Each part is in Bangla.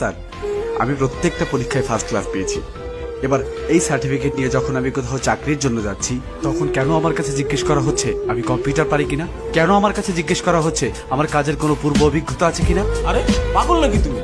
স্যার, আমি প্রত্যেকটা পরীক্ষায় ফার্স্ট ক্লাস পেয়েছি। এবার এই সার্টিফিকেট নিয়ে যখন আমি কোথাও চাকরির জন্য যাচ্ছি, তখন কেন আমার কাছে জিজ্ঞেস করা হচ্ছে আমি কম্পিউটার পারি কিনা? কেন আমার কাছে জিজ্ঞেস করা হচ্ছে আমার কাজের কোনো পূর্ব অভিজ্ঞতা আছে কিনা? আরে পাগল নাকি তুমি?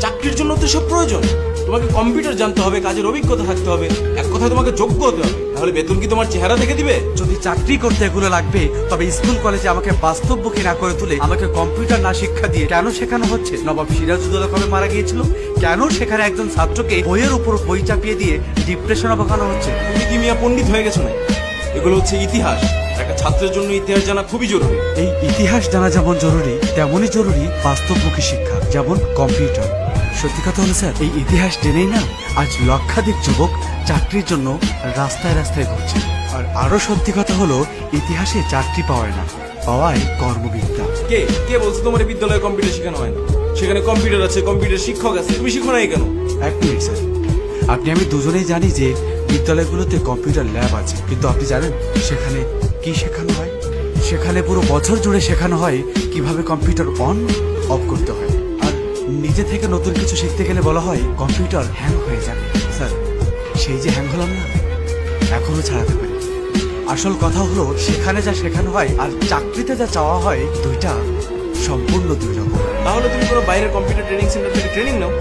চাকরির জন্য তো সব প্রয়োজন। তোমাকে কম্পিউটার জানতে হবে, কাজের অভিজ্ঞতা থাকতে হবে, এক কথায় তোমাকে যোগ্য হতে হবে। তাহলে বেতন কি তোমার চেহারা দেখে দিবে? যদি চাকরি করতে এগুলো লাগবে, তবে স্কুল কলেজে আমাকে বাস্তবমুখী না করে তুলে আমাকে কম্পিউটার না শিক্ষা দিয়ে কেন শেখানো হচ্ছে? নবাব সিরাজউদ্দৌলা কবে মারা গিয়েছিল? কেন সেখানে একজন ছাত্রকে বইয়ের উপর বই চাপিয়ে দিয়ে ডিপ্রেশনে বসানো হচ্ছে? তুমি কি মিয়া পণ্ডিত হয়ে গেছো না? এগুলো হচ্ছে ইতিহাস। একটা ছাত্রের জন্য ইতিহাস জানা খুবই জরুরি। এই ইতিহাস জানা যেমন জরুরি, তেমনই জরুরি বাস্তবমুখী শিক্ষা, যেমন কম্পিউটার। সত্যি কথা হলো স্যার, এই ইতিহাস জেনেই না আজ লক্ষাধিক যুবক চাকরির জন্য রাস্তায় রাস্তায় ঘুরছে। আর আরো সত্যি কথা হলো, ইতিহাসে চাকরি পাওয়ায় না, পাওয়ায় কর্মবিদ্যা। কে কে বলছো তোমার এই বিদ্যালয়ে কম্পিউটার শেখানো হয় না? সেখানে কম্পিউটার আছে, কম্পিউটার শিক্ষক আছে, তুমি শিখো নাই কেন? এক মিনিট স্যার, আপনি আমি দুজনেই জানি যে বিদ্যালয়গুলোতে কম্পিউটার ল্যাব আছে, কিন্তু আপনি জানেন সেখানে কি শেখানো হয়? সেখানে পুরো বছর জুড়ে শেখানো হয় কিভাবে কম্পিউটার অন অফ করতে হয়। আর নিজে থেকে নতুন কিছু শিখতে গেলে বলা হয় কম্পিউটার হ্যাং হয়ে যাবে। স্যার, সেই যে হ্যাং হলাম না, এখনো ছাড়াতে পারি। আসল কথা হলো, সেখানে যা শেখানো হয় আর চাকরিতে যা চাওয়া হয়, দুইটা সম্পূর্ণ দুই রকম। তাহলে তুমি কোনো বাইরের কম্পিউটার ট্রেনিং সেন্টার থেকে ট্রেনিং নাও।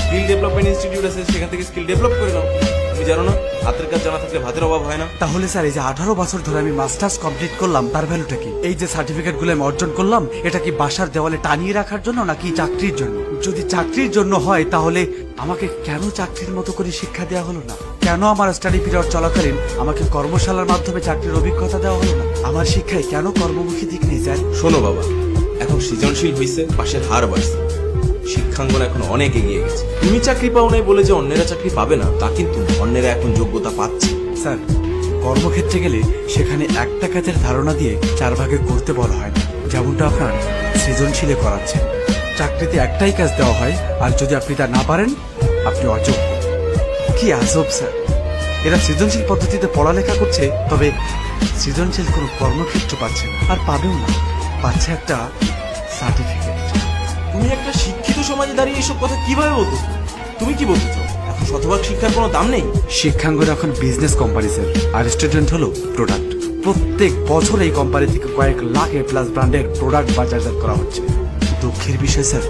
স্কিল ডেভেলপমেন্ট ইনস্টিটিউট আছে, সেখান থেকে স্কিল ডেভেলপ করে নাও। তুমি জানো না, হাতের কাজ জানা থাকলে ভাতের অভাব হয় না। তাহলে স্যার, এই যে 18 বছর ধরে আমি মাস্টার্স কমপ্লিট করলাম, তার ভ্যালুটা কি? এই যে সার্টিফিকেট গুলো আমি অর্জন করলাম, এটা কি বাসার দেওয়ালে টানিয়ে রাখার জন্য নাকি চাকরির জন্য? যদি চাকরির জন্য হয়, তাহলে আমাকে কেন চাকরির মতো করে শিক্ষা দেওয়া হলো না? কেন আমার স্টাডি পিরিয়ড চলাকালীন আমাকে কর্মশালার মাধ্যমে চাকরির অভিজ্ঞতা দেওয়া হলো না? আমার শিক্ষায় কেন কর্মমুখী দিক নেই স্যার? শোনো বাবা, এখন সৃজনশীল হয়েছে, পাশের হার বাড়ছে, শিক্ষাঙ্গন এখন অনেক এগিয়ে গেছে। তুমি চাকরি পাও নাই বলে যে অন্যেরা চাকরি পাবে না তা কিন্তু না। অন্যেরা এখন যোগ্যতা পাচ্ছে। স্যার, কর্মক্ষেত্রে গেলে সেখানে একটা কাজের ধারণা দিয়ে 4 ভাগে করতে বলা হয় না, যেমনটা আপনার সৃজনশীলে করাচ্ছে। চাকরিতে একটাই কাজ দেওয়া হয়, আর যদি আপনি তা না পারেন, আপনি অযোগ্য। কি আজব স্যার, এরা সৃজনশীল পদ্ধতিতে পড়ালেখা করছে, তবে সৃজনশীল কোনো কর্মক্ষেত্র পাচ্ছে না, আর পাবেও না। পাচ্ছে একটা সার্টিফিকেট। তুমি একটা শিক্ষিত সমাজে দাঁড়িয়ে এসব কথা কিভাবে বলতো? তুমি কি বলতে চাও, এখন শতভাগ শিক্ষার কোনো দাম নেই? শিক্ষাঙ্গন এখন বিজনেস কোম্পানি স্যার, আর স্টুডেন্ট হলো প্রোডাক্ট। প্রত্যেক বছর এই কোম্পানি থেকে কয়েক লাখ এ প্লাস ব্র্যান্ডের প্রোডাক্ট বাজারজাত করা হচ্ছে। দুঃখের বিষয় স্যার,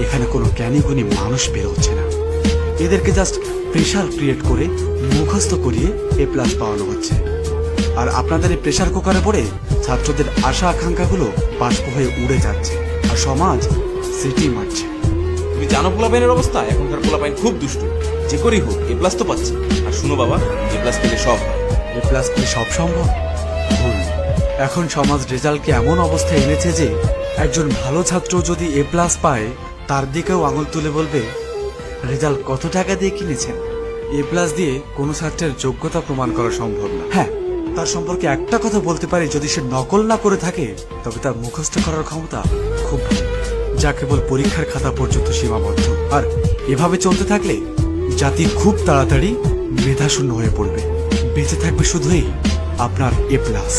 এখানে কোনো জ্ঞানী গুণী মানুষ বের হচ্ছে না। এদেরকে জাস্ট প্রেশার ক্রিয়েট করে মুখস্থ করিয়ে এ প্লাস পাওয়ানো হচ্ছে। আর আপনাদের এই প্রেশার কুকারে পড়ে ছাত্রদের আশা আকাঙ্ক্ষাগুলো বাষ্প হয়ে উড়ে যাচ্ছে, আর সমাজ সিটি মারছে। তুমি জানো পোলাপাইনের অবস্থা? এখনকার পোলাপাইন খুব দুষ্ট। যে করেই হোক এ প্লাস তো পাচ্ছে। আর শুনো বাবা, এ প্লাস পেলে সব হয়। এ প্লাস পেলে সব সম্ভব? ভুল। এখন সমাজ রেজাল্টকে এমন অবস্থায় এনেছে যে একজন ভালো ছাত্র যদি এ প্লাস পায়, তার দিকেও আঙুল তুলে বলবে রেজাল্ট কত টাকা দিয়ে কিনেছেন। এ প্লাস দিয়ে কোনো ছাত্রের যোগ্যতা প্রমাণ করা সম্ভব না। হ্যাঁ, তার সম্পর্কে একটা কথা বলতে পারি, যদি সে নকল না করে থাকে, তবে তার মুখস্থ করার ক্ষমতা খুব ভালো, যা কেবল পরীক্ষার খাতা পর্যন্ত সীমাবদ্ধ। আর এভাবে চলতে থাকলে জাতি খুব তাড়াতাড়ি মেধাশূন্য হয়ে পড়বে। বেঁচে থাকবে শুধুই আপনার এ প্লাস।